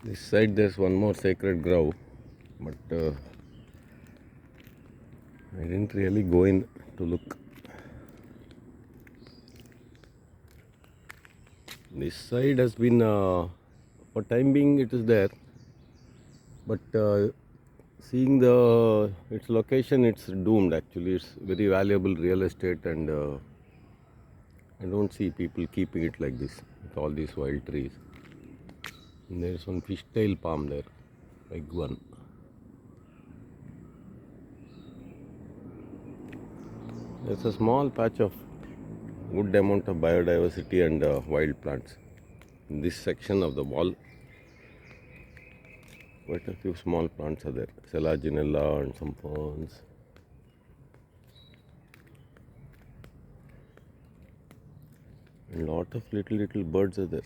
This side there's one more sacred grove, but I didn't really go in to look. This side has been, for time being it is there, but seeing its location, it's doomed actually. It's very valuable real estate, and I don't see people keeping it like this with all these wild trees. And there's one fishtail palm there, big one. There's a small patch of good amount of biodiversity and wild plants in this section of the wall. Quite a few small plants are there, Selaginella and some ferns. And lot of little birds are there,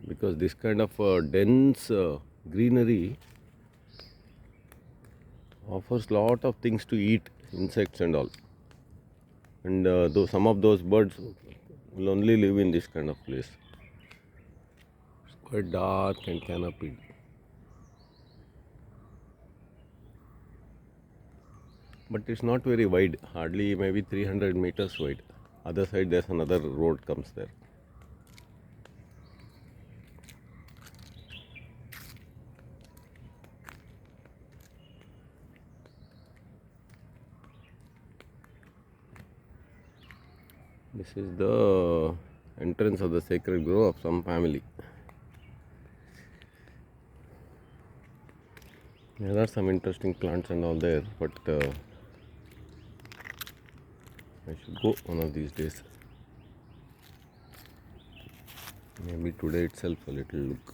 because this kind of dense greenery offers lot of things to eat, insects and all. And though some of those birds will only live in this kind of place. It's quite dark and canopied. But it's not very wide, hardly maybe 300 meters wide. Other side there's another road comes there. This is the entrance of the sacred grove of some family. There are some interesting plants and all there, but I should go one of these days. Maybe today itself a little look.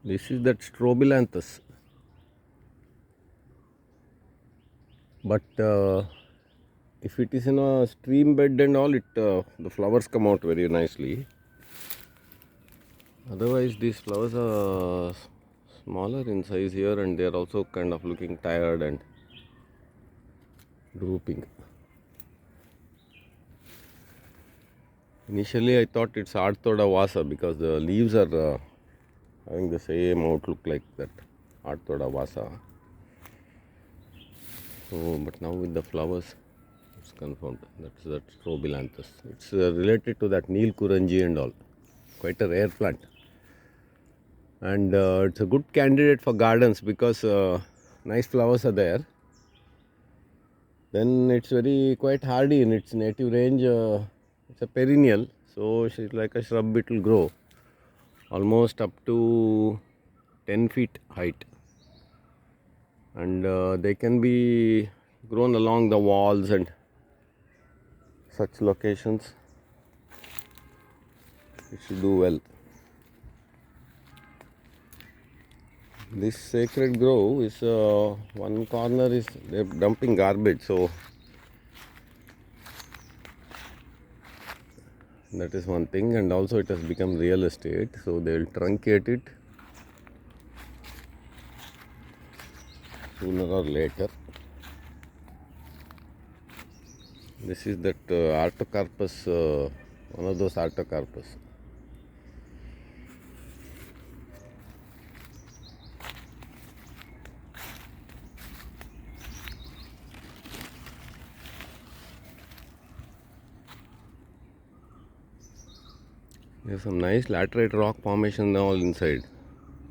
This is that Strobilanthus. But if it is in a stream bed and all, the flowers come out very nicely. Otherwise, these flowers are smaller in size here, and they are also kind of looking tired and drooping. Initially, I thought it's Arthoda Vasa because the leaves are having the same outlook like that Arthoda Vasa. So, but now with the flowers, it's confirmed. That's that Strobilanthus. It's related to that Neel Kuranji and all. Quite a rare plant. And it's a good candidate for gardens because nice flowers are there. Then it's quite hardy in its native range. It's a perennial, so it's like a shrub. It will grow almost up to 10 feet height. And they can be grown along the walls and such locations. It should do well. This sacred grove is one corner is they're dumping garbage, so that is one thing. And also it has become real estate, so they will truncate it sooner or later. This is that Artocarpus, one of those Artocarpus. There's some nice laterite rock formation all inside.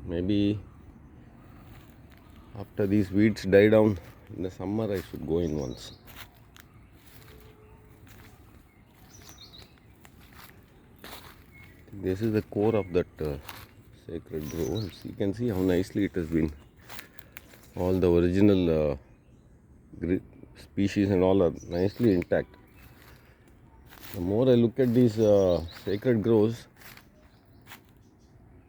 Maybe after these weeds die down in the summer, I should go in once. This is the core of that sacred grove. You can see how nicely it has been. All the original species and all are nicely intact. The more I look at these sacred groves,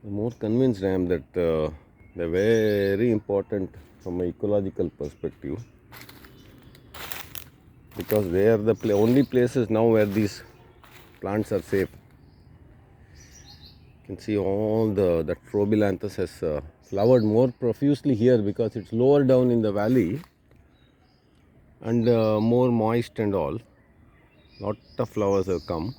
the more convinced I am that they're very important from an ecological perspective, because they are the only places now where these plants are safe. can see all the Strobilanthus has flowered more profusely here because it's lower down in the valley and more moist and all. Lot of flowers have come,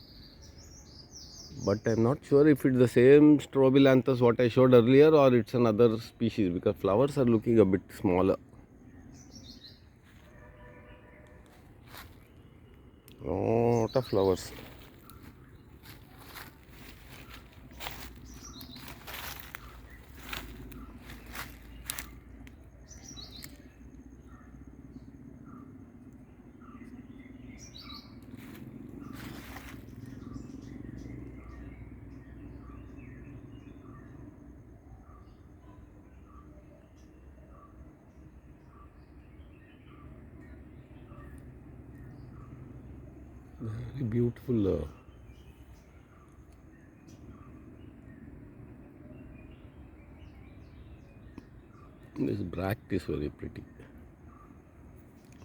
but I'm not sure if it's the same Strobilanthus what I showed earlier or it's another species because flowers are looking a bit smaller. Lot of flowers. Very beautiful. This bract is very pretty.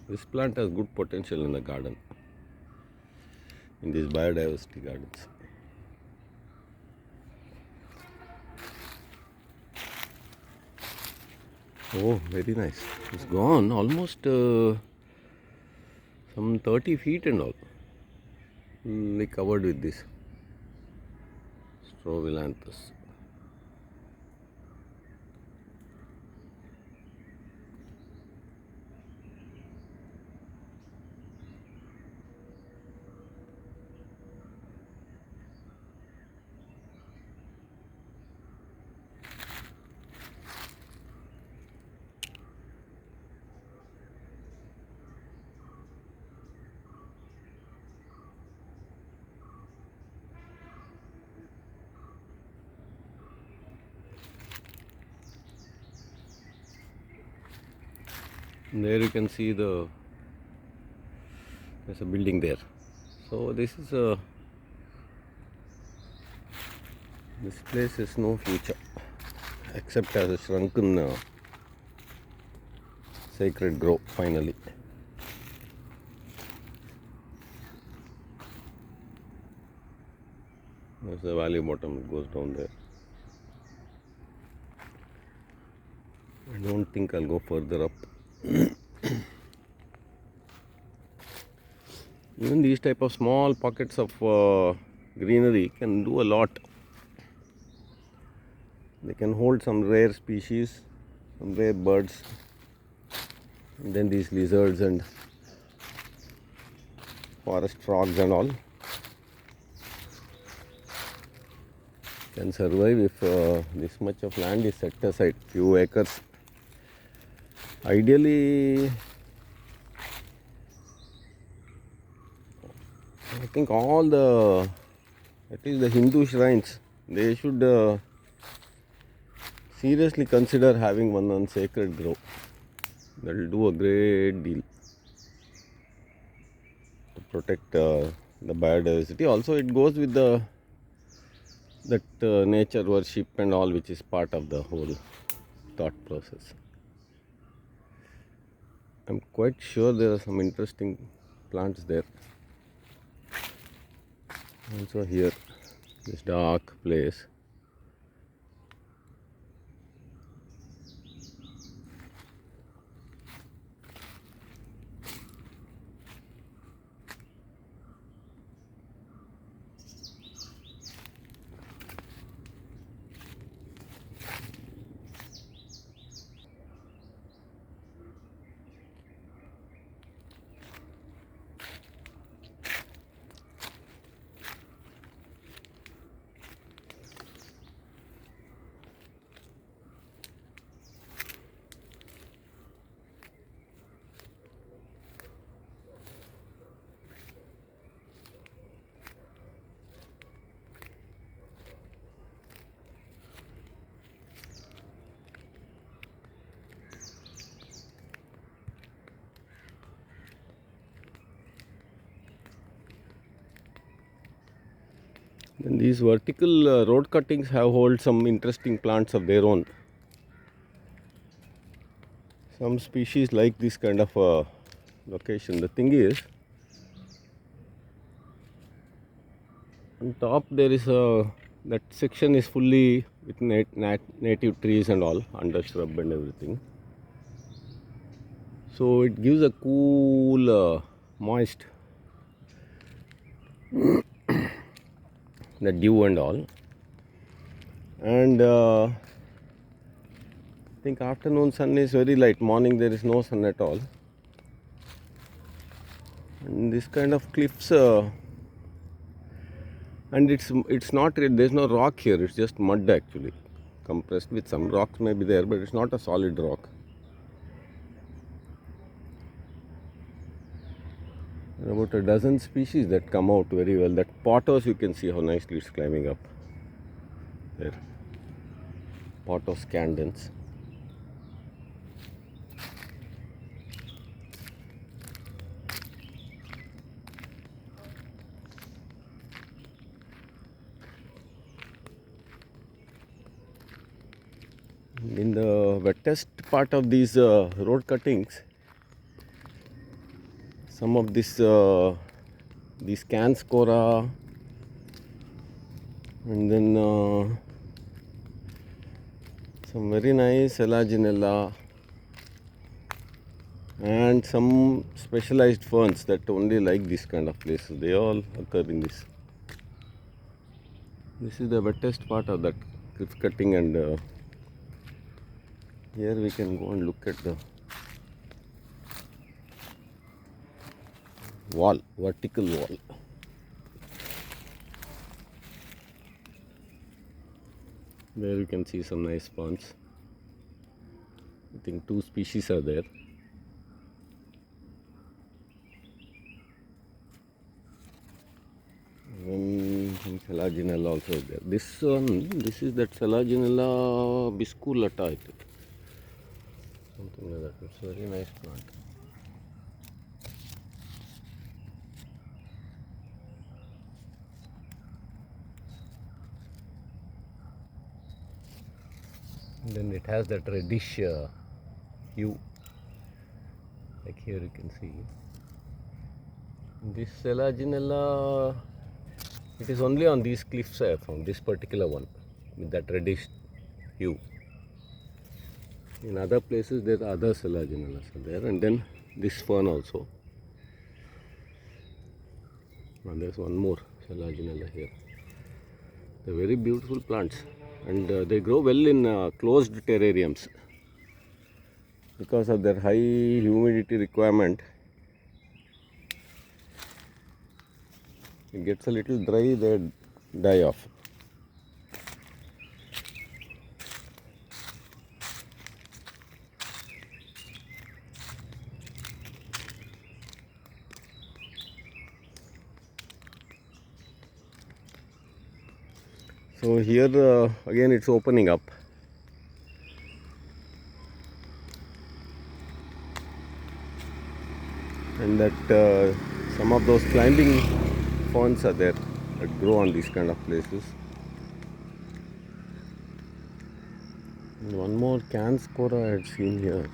This plant has good potential in the garden, in these biodiversity gardens. Oh, very nice. It's gone almost some 30 feet and all. Fully covered with this Strobilanthus. And there you can see there's a building there. So this place has no future except as a shrunken sacred grove finally. There's the valley bottom, it goes down there. I don't think I'll go further up. Even these type of small pockets of greenery can do a lot. They can hold some rare species, some rare birds, and then these lizards and forest frogs and all can survive if this much of land is set aside, few acres. Ideally, I think at least the Hindu shrines, they should seriously consider having one on sacred grove. That will do a great deal to protect the biodiversity. Also, it goes with that nature worship and all, which is part of the whole thought process. I'm quite sure there are some interesting plants there. Also here, this dark place. And these vertical road cuttings have hold some interesting plants of their own. Some species like this kind of location. The thing is, on top there is a That section is fully with native trees and all, undershrub and everything. So it gives a cool, moist, the dew and all. And I think afternoon sun is very light. Morning there is no sun at all. And this kind of cliffs, and it's not, there's no rock here. It's just mud actually, compressed with some rocks may be there, but it's not a solid rock. There are about a dozen species that come out very well. That pothos, you can see how nicely it's climbing up there. Pothos candens. In the wettest part of these road cuttings, some of this these Canscora, and then some very nice Elaginella, and some specialized ferns that only like this kind of places. They all occur in this. This is the wettest part of that cliff cutting, and here we can go and look at the wall, vertical wall. There you can see some nice ferns. I think 2 species are there. And Selaginella also is there. This one, this is that Selaginella bisculata, I think. Something like that. It's a very nice plant. And then it has that reddish hue, like here you can see. This Selaginella, it is only on these cliffs I have found, this particular one with that reddish hue. In other places there are other Selaginellas are there, and then this fern also. And there's one more Selaginella here. They're very beautiful plants, and they grow well in closed terrariums because of their high humidity requirement. It gets a little dry, they die off. So here again it's opening up. And that some of those climbing ferns are there that grow on these kind of places. And one more Canscora I had seen here.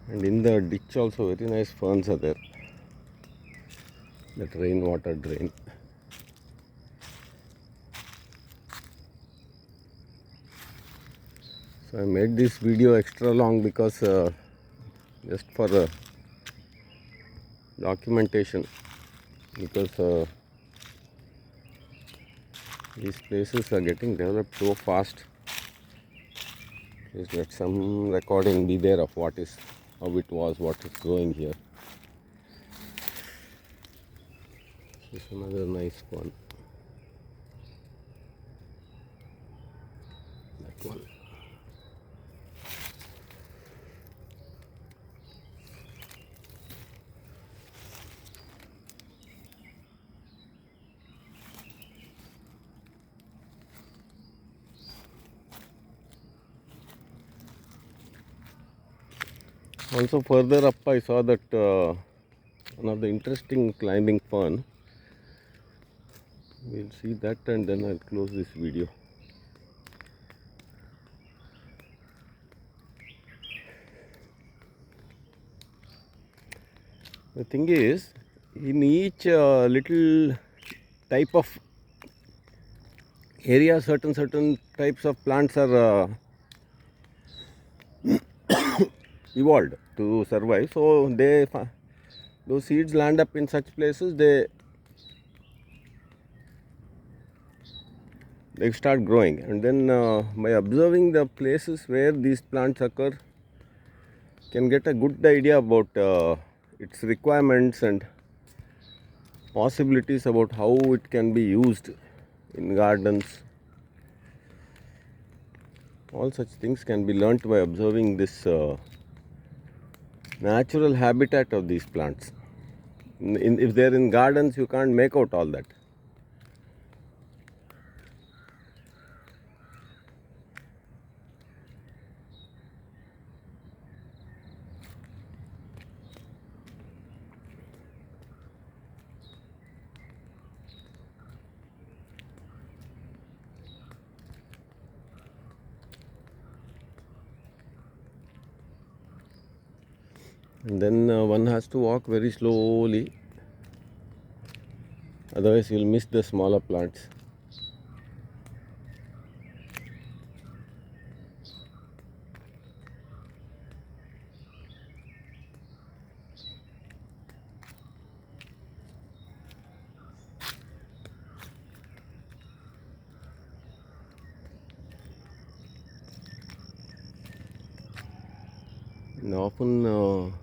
And in the ditch also very nice ferns are there. That rainwater drain. So I made this video extra long because just for documentation, because these places are getting developed so fast. Please let some recording be there of how it was, what is growing here. This is another nice one. That one. Also further up I saw that one of the interesting climbing fern. We'll see that and then I'll close this video. The thing is, in each little type of area, certain types of plants are evolved to survive. So those seeds land up in such places. They start growing, and then by observing the places where these plants occur, can get a good idea about its requirements and possibilities about how it can be used in gardens. All such things can be learnt by observing this natural habitat of these plants. If they are in gardens, you can't make out all that. And then one has to walk very slowly, otherwise you'll miss the smaller plants. And often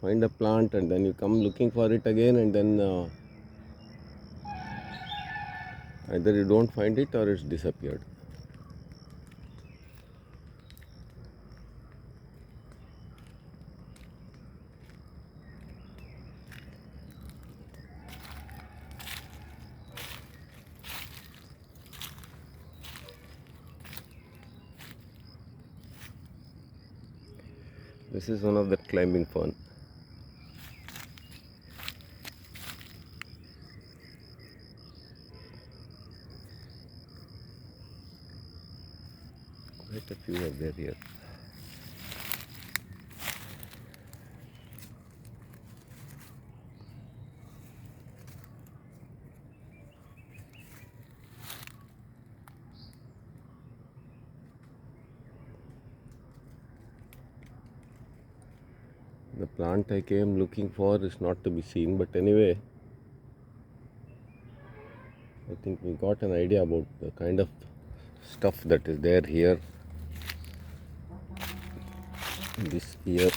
find a plant and then you come looking for it again, and then either you don't find it or it's disappeared. This is one of the climbing fern. Quite a few are there here. The plant I came looking for is not to be seen, but anyway, I think we got an idea about the kind of stuff that is there here, this year.